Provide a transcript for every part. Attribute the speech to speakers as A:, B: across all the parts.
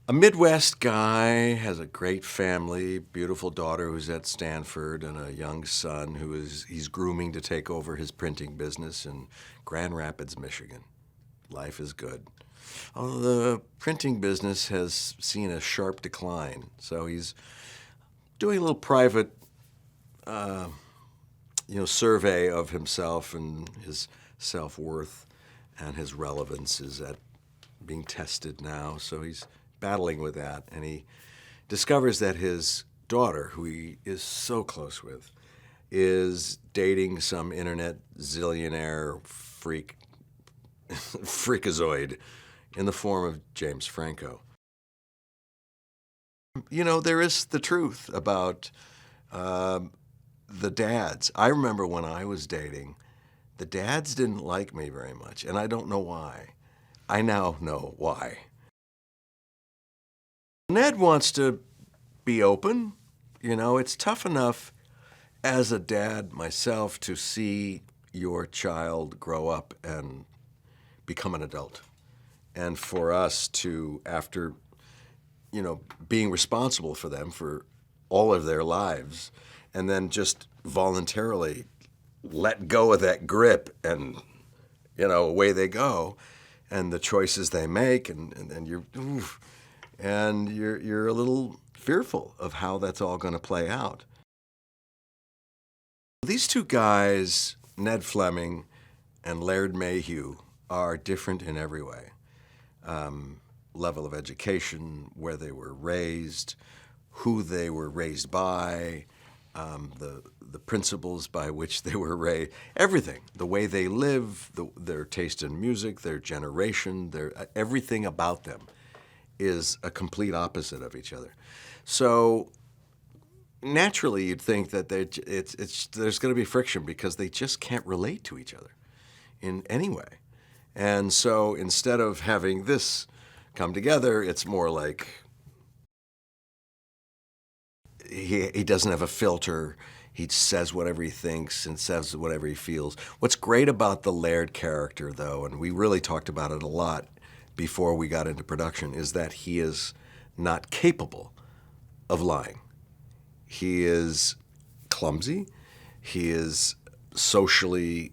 A: A Midwest guy has a great family, beautiful daughter who's at Stanford, and a young son he's grooming to take over his printing business in Grand Rapids, Michigan. Life is good. Although the printing business has seen a sharp decline, so he's doing a little private, survey of himself and his self-worth, and his relevance is at being tested now. So he's battling with that, and he discovers that his daughter, who he is so close with, is dating some internet zillionaire freakazoid in the form of James Franco. You know, there is the truth about the dads. I remember when I was dating, the dads didn't like me very much, and I don't know why. I now know why. Ned wants to be open. You know, it's tough enough as a dad myself to see your child grow up and become an adult. And for us to, after, being responsible for them for all of their lives, and then just voluntarily let go of that grip and, away they go, and the choices they make, and you're a little fearful of how that's all going to play out. These two guys, Ned Fleming and Laird Mayhew, are different in every way. Level of education, where they were raised, who they were raised by, the principles by which they were raised, everything, the way they live, their taste in music, their generation, everything about them is a complete opposite of each other. So naturally, you'd think that there's going to be friction because they just can't relate to each other in any way. And so instead of having this come together, it's more like he doesn't have a filter. He says whatever he thinks and says whatever he feels. What's great about the Laird character, though, and we really talked about it a lot before we got into production, is that he is not capable of lying. He is clumsy. He is socially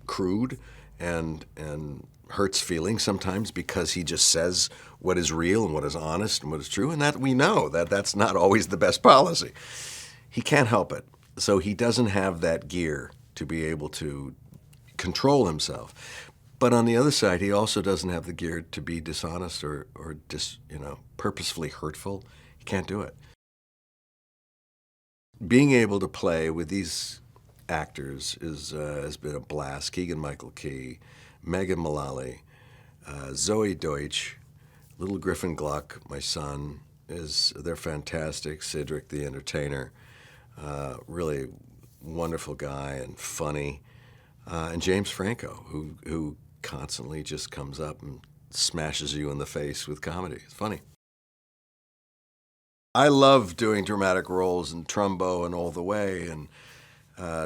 A: crude and hurts feelings sometimes because he just says what is real and what is honest and what is true, and that we know that that's not always the best policy. He can't help it. So he doesn't have that gear to be able to control himself. But on the other side, he also doesn't have the gear to be dishonest or purposefully hurtful. He can't do it. Being able to play with these actors has been a blast. Keegan-Michael Key, Megan Mullally, Zoe Deutsch, Little Griffin Gluck, my son, they're fantastic. Cedric the Entertainer, really wonderful guy and funny. And James Franco, who constantly just comes up and smashes you in the face with comedy. It's funny. I love doing dramatic roles in Trumbo and All the Way, and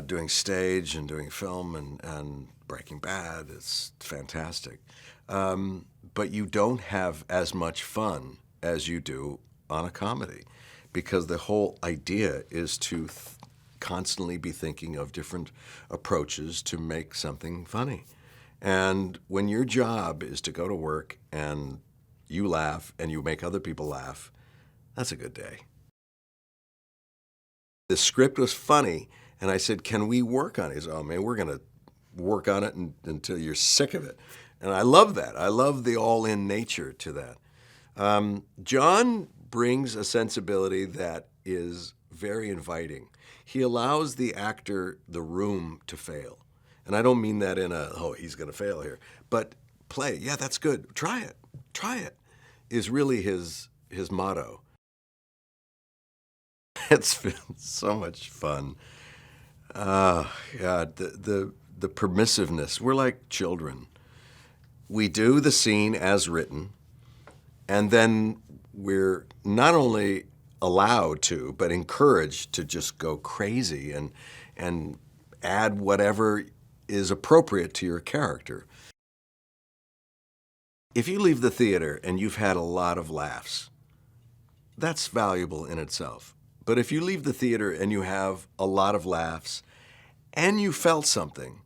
A: doing stage and doing film and Breaking Bad. It's fantastic. But you don't have as much fun as you do on a comedy, because the whole idea is to constantly be thinking of different approaches to make something funny. And when your job is to go to work and you laugh and you make other people laugh, that's a good day. The script was funny, and I said, can we work on it? He said, oh man, we're going to work on it until you're sick of it. And I love that. I love the all-in nature to that. Jon brings a sensibility that is very inviting. He allows the actor the room to fail. And I don't mean that in he's going to fail here. But play, yeah, that's good. Try it, is really his motto. It's been so much fun. Yeah, the permissiveness. We're like children. We do the scene as written, and then we're not only allowed to, but encouraged to just go crazy and add whatever is appropriate to your character. If you leave the theater and you've had a lot of laughs, that's valuable in itself. But if you leave the theater and you have a lot of laughs and you felt something,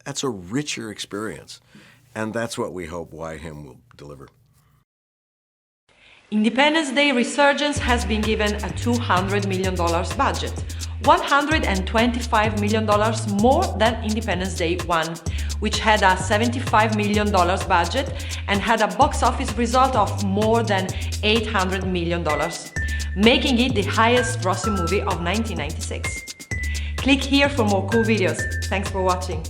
A: that's a richer experience. And that's what we hope Why Him will deliver.
B: Independence Day Resurgence has been given a $200 million budget, $125 million more than Independence Day 1, which had a $75 million budget and had a box office result of more than $800 million, making it the highest grossing movie of 1996. Click here for more cool videos. Thanks for watching.